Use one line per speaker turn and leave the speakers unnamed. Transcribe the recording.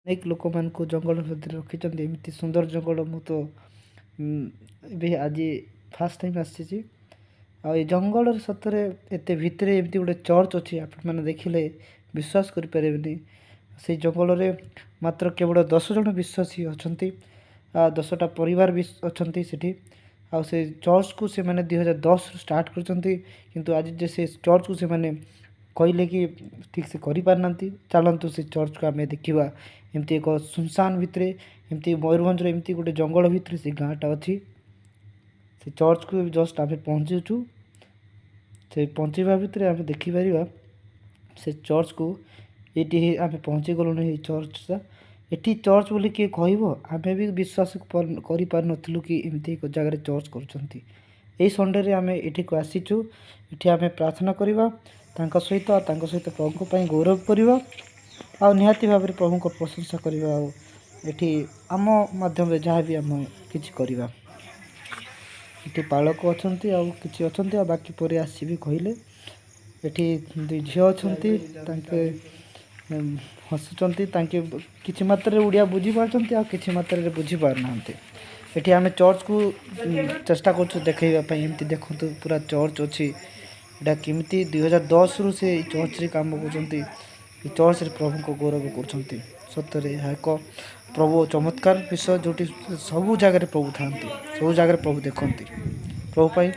ଅନେକ ଲୋକମାନଙ୍କୁ ଜଙ୍ଗଲ ଭିତରେ ରଖିଛନ୍ତି। ଏମିତି ସୁନ୍ଦର ଜଙ୍ଗଲ ମୁଁ ତ ଏବେ ଆଜି ଫାର୍ଷ୍ଟ ଟାଇମ୍ ଆସିଛି। ଆଉ ଏ ଜଙ୍ଗଲରେ ସତରେ ଏତେ ଭିତରେ ଏମିତି ଗୋଟେ ଚର୍ଚ୍ଚ ଅଛି, ଆପଣମାନେ ଦେଖିଲେ ବିଶ୍ୱାସ କରିପାରିବେନି। ସେଇ ଜଙ୍ଗଲରେ ମାତ୍ର କେବଳ 10 ଜଣ ବିଶ୍ୱାସୀ ଅଛନ୍ତି, 10ଟା ପରିବାର ବି ଅଛନ୍ତି ସେଠି। ଆଉ ସେ ଚର୍ଚ୍ଚକୁ ସେମାନେ 2010ରୁ ଷ୍ଟାର୍ଟ କରିଛନ୍ତି, କିନ୍ତୁ ଆଜି ଯେ ସେ ଚର୍ଚ୍ଚକୁ ସେମାନେ କହିଲେ କି ଠିକ୍ ସେ କରିପାରିନାହାନ୍ତି। ଚାଲନ୍ତୁ ସେ ଚର୍ଚ୍ଚକୁ ଆମେ ଦେଖିବା। ଏମିତି ଏକ ସୁନସାନ ଭିତରେ, ଏମିତି ମୟୂରଭଞ୍ଜର ଏମିତି ଗୋଟେ ଜଙ୍ଗଲ ଭିତରେ ସେ ଗାଁଟା ଅଛି। ସେ ଚର୍ଚ୍ଚକୁ ଜଷ୍ଟ ଆମେ ପହଞ୍ଚୁଛୁ। ସେ ପହଞ୍ଚିବା ଭିତରେ ଆମେ ଦେଖିପାରିବା ସେ ଚର୍ଚ୍ଚକୁ। ଏଇଠି ଆମେ ପହଞ୍ଚିଗଲୁଣି। ଏଇ ଚର୍ଚ୍ଚଟା ଏଠି ଚର୍ଚ୍ଚ ବୋଲି କିଏ କହିବ, ଆମେ ବି ବିଶ୍ୱାସ କରିପାରିନଥିଲୁ କି ଏମିତି ଏକ ଜାଗାରେ ଚର୍ଚ୍ଚ କରୁଛନ୍ତି। ଏଇ ସଣ୍ଡେରେ ଆମେ ଏଠିକୁ ଆସିଛୁ। ଏଠି ଆମେ ପ୍ରାର୍ଥନା କରିବା ତାଙ୍କ ସହିତ, ତାଙ୍କ ସହିତ ପ୍ରଭୁଙ୍କ ପାଇଁ ଗୌରବ କରିବା, ଆଉ ନିହାତି ଭାବରେ ପ୍ରଭୁଙ୍କ ପ୍ରଶଂସା କରିବା। ଆଉ ଏଠି ଆମ ମାଧ୍ୟମରେ ଯାହା ବି ଆମେ କିଛି କରିବା। ଏଠି ପାଳକ ଅଛନ୍ତି, ଆଉ କିଛି ଅଛନ୍ତି, ଆଉ ବାକି ପରେ ଆସିବି କହିଲେ। ଏଠି 2 ଝିଅ ଅଛନ୍ତି, ତାଙ୍କେ ହସୁଛନ୍ତି। ତାଙ୍କେ କିଛି ମାତ୍ରାରେ ଓଡ଼ିଆ ବୁଝିପାରୁଛନ୍ତି, ଆଉ କିଛି ମାତ୍ରାରେ ବୁଝିପାରୁନାହାନ୍ତି। ଏଠି ଆମେ ଚର୍ଚ୍ଚକୁ ଚେଷ୍ଟା କରୁଛୁ ଦେଖାଇବା ପାଇଁ। ଏମିତି ଦେଖନ୍ତୁ ପୁରା ଚର୍ଚ୍ଚ ଅଛି। ଏଇଟା କେମିତି 2010ରୁ ସେ ଏଇ ଚର୍ଚ୍ଚରେ କାମ କରୁଛନ୍ତି। ଏ ଚର୍ଚ୍ଚରେ ପ୍ରଭୁଙ୍କ ଗୌରବ କରୁଛନ୍ତି। ସତରେ ଏହା ଏକ ପ୍ରଭୁ ଚମତ୍କାର ବିଷୟ, ଯେଉଁଠି ସବୁ ଜାଗାରେ ପ୍ରଭୁ ଥାଆନ୍ତି, ସବୁ ଜାଗାରେ ପ୍ରଭୁ ଦେଖନ୍ତି। ପ୍ରଭୁ ପାଇଁ